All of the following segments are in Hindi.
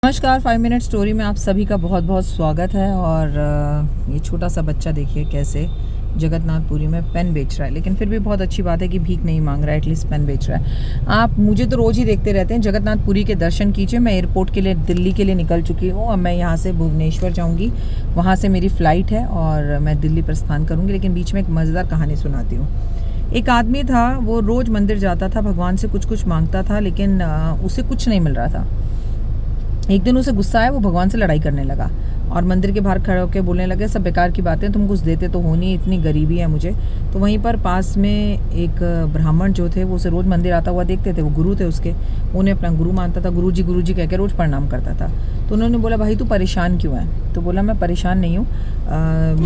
नमस्कार 5 मिनट स्टोरी में आप सभी का बहुत बहुत स्वागत है। और ये छोटा सा बच्चा देखिए कैसे जगन्नाथपुरी में पेन बेच रहा है, लेकिन फिर भी बहुत अच्छी बात है कि भीख नहीं मांग रहा है, एटलीस्ट पेन बेच रहा है। आप मुझे तो रोज़ ही देखते रहते हैं। जगन्नाथपुरी के दर्शन कीजिए। मैं एयरपोर्ट के लिए दिल्ली के लिए निकल चुकी हूँ। अब मैं यहाँ से भुवनेश्वर जाऊँगी, वहाँ से मेरी फ़्लाइट है और मैं दिल्ली प्रस्थान करूँगी। लेकिन बीच में एक मज़ेदार कहानी सुनाती हूँ। एक आदमी था, वो रोज़ मंदिर जाता था, भगवान से कुछ कुछ मांगता था, लेकिन उसे कुछ नहीं मिल रहा था। एक दिन उसे गुस्सा आया, वो भगवान से लड़ाई करने लगा और मंदिर के बाहर खड़े होकर बोलने लगे, सब बेकार की बातें, तुम कुछ देते तो हो नहीं, इतनी गरीबी है मुझे। तो वहीं पर पास में एक ब्राह्मण जो थे, वो उसे रोज़ मंदिर आता हुआ देखते थे, वो गुरु थे उसके, उन्हें अपना गुरु मानता था, गुरु जी कह के रोज़ प्रणाम करता था। तो उन्होंने बोला, भाई तू परेशान क्यों है? तो बोला, मैं परेशान नहीं हूँ,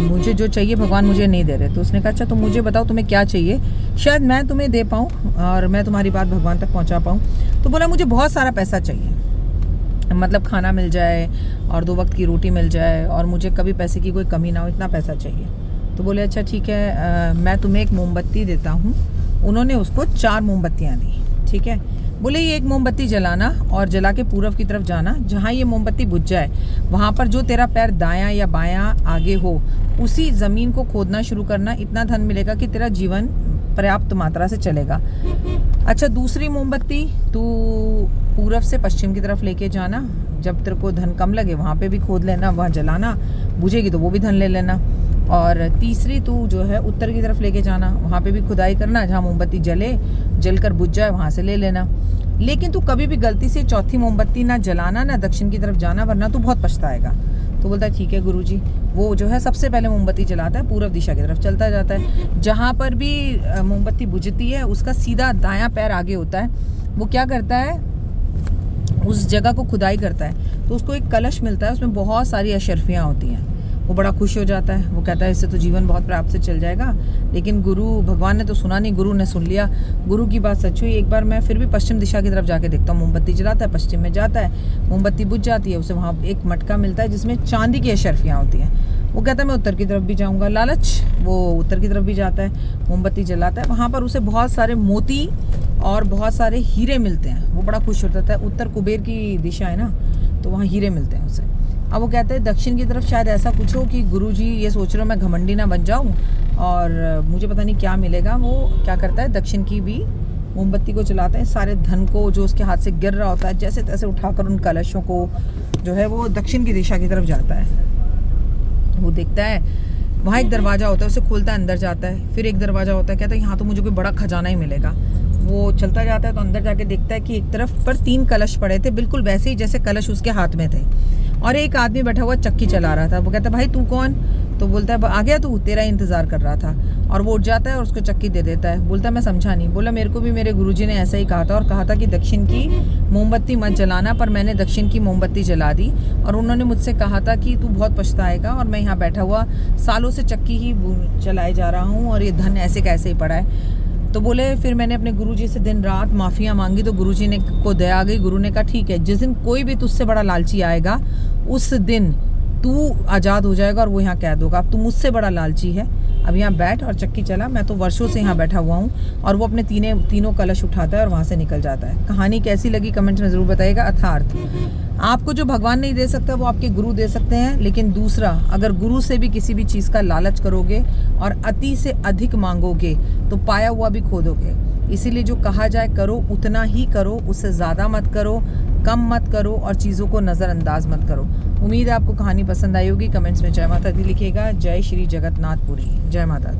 मुझे जो चाहिए भगवान मुझे नहीं दे रहे। तो उसने कहा, अच्छा तुम मुझे बताओ तुम्हें क्या चाहिए, शायद मैं तुम्हें दे पाऊँ और मैं तुम्हारी बात भगवान तक पहुँचा पाऊँ। तो बोला, मुझे बहुत सारा पैसा चाहिए, मतलब खाना मिल जाए और 2 वक्त की रोटी मिल जाए और मुझे कभी पैसे की कोई कमी ना हो, इतना पैसा चाहिए। तो बोले, अच्छा ठीक है, मैं तुम्हें एक मोमबत्ती देता हूँ। उन्होंने उसको 4 मोमबत्तियाँ दी, ठीक है। बोले, ये एक मोमबत्ती जलाना और जला के पूरब की तरफ जाना, जहाँ ये मोमबत्ती बुझ जाए वहाँ पर जो तेरा पैर दायां या बायां आगे हो, उसी ज़मीन को खोदना शुरू करना, इतना धन मिलेगा कि तेरा जीवन पर्याप्त मात्रा से चलेगा। अच्छा, दूसरी मोमबत्ती तू पूरब से पश्चिम की तरफ लेके जाना, जब तेरे को धन कम लगे वहाँ पे भी खोद लेना, वहाँ जलाना, बुझेगी तो वो भी धन ले लेना। और तीसरी तू जो है उत्तर की तरफ लेके जाना, वहाँ पे भी खुदाई करना, जहाँ मोमबत्ती जलकर बुझ जाए वहाँ से ले लेना। लेकिन तू कभी भी गलती से चौथी मोमबत्ती ना जलाना, ना दक्षिण की तरफ जाना, वरना तू बहुत पछताएगा। तो बोलता है, ठीक है गुरुजी। वो जो है सबसे पहले मोमबत्ती जलाता है, पूरब दिशा की तरफ चलता जाता है। जहाँ पर भी मोमबत्ती बुझती है उसका सीधा दायां पैर आगे होता है। वो क्या करता है, उस जगह को खुदाई करता है, तो उसको एक कलश मिलता है, उसमें बहुत सारी अशर्फियाँ होती हैं। वो बड़ा खुश हो जाता है, वो कहता है इससे तो जीवन बहुत प्राप्त से चल जाएगा। लेकिन भगवान ने तो सुना नहीं, गुरु ने सुन लिया। गुरु की बात सच हुई। एक बार मैं फिर भी पश्चिम दिशा की तरफ जाके देखता हूँ, मोमबत्ती जलाता है, पश्चिम में जाता है, मोमबत्ती बुझ जाती है, उसे वहाँ एक मटका मिलता है जिसमें चांदी की अशर्फियाँ होती हैं। वो कहता है मैं उत्तर की तरफ भी जाऊँगा, लालच, वो उत्तर की तरफ भी जाता है, मोमबत्ती जलाता है, वहाँ पर उसे बहुत सारे मोती और बहुत सारे हीरे मिलते हैं। वो बड़ा खुश होता है, उत्तर कुबेर की दिशा है ना, तो वहाँ हीरे मिलते हैं उसे। अब वो कहते हैं दक्षिण की तरफ शायद ऐसा कुछ हो कि गुरुजी ये सोच रहे हो मैं घमंडी ना बन जाऊं और मुझे पता नहीं क्या मिलेगा। वो क्या करता है, दक्षिण की भी मोमबत्ती को जलाता है, सारे धन को जो उसके हाथ से गिर रहा होता है जैसे तैसे उठाकर उन कलशों को जो है वो दक्षिण की दिशा की तरफ जाता है। वो देखता है वहाँ एक दरवाज़ा होता है, उसे खोलता है, अंदर जाता है। फिर एक दरवाज़ा होता है, कहता है यहाँ तो मुझे कोई बड़ा खजाना ही मिलेगा। वो चलता जाता है तो अंदर जाके देखता है कि एक तरफ पर 3 कलश पड़े थे, बिल्कुल वैसे ही जैसे कलश उसके हाथ में थे, और एक आदमी बैठा हुआ चक्की चला रहा था। वो कहता है, भाई तू कौन? तो बोलता है, आ गया तू, तेरा इंतजार कर रहा था। और वो उठ जाता है और उसको चक्की दे देता है। बोलता है, मैं समझा नहीं। बोला, मेरे को भी मेरे गुरुजी ने ऐसा ही कहा था, और कहा था कि दक्षिण की मोमबत्ती मत जलाना, पर मैंने दक्षिण की मोमबत्ती जला दी और उन्होंने मुझसे कहा था कि तू बहुत पछताएगा, और मैं यहाँ बैठा हुआ सालों से चक्की ही चलाए जा रहा हूँ और ये धन ऐसे कैसे ही पड़ा है। तो बोले, फिर मैंने अपने गुरुजी से दिन रात माफ़ियाँ मांगी तो गुरुजी ने को दया आ गई। गुरु ने कहा, ठीक है, जिस दिन कोई भी तुझसे बड़ा लालची आएगा उस दिन तू आज़ाद हो जाएगा और वो यहाँ कैद होगा। अब तू मुझसे बड़ा लालची है, अब यहाँ बैठ और चक्की चला, मैं तो वर्षों से यहाँ बैठा हुआ हूँ। और वो अपने तीनों कलश उठाता है और वहाँ से निकल जाता है। कहानी कैसी लगी कमेंट्स में ज़रूर बताइएगा। अर्थात आपको जो भगवान नहीं दे सकता वो आपके गुरु दे सकते हैं, लेकिन दूसरा, अगर गुरु से भी किसी भी चीज़ का लालच करोगे और अति से अधिक मांगोगे तो पाया हुआ भी खो दोगे। इसीलिए जो कहा जाए करो उतना ही करो, उससे ज़्यादा मत करो, कम मत करो और चीज़ों को नज़रअंदाज मत करो। उम्मीद है आपको कहानी पसंद आई होगी। कमेंट्स में जय माता दी लिखिएगा। जय श्री जगन्नाथपुरी। जय माता दी।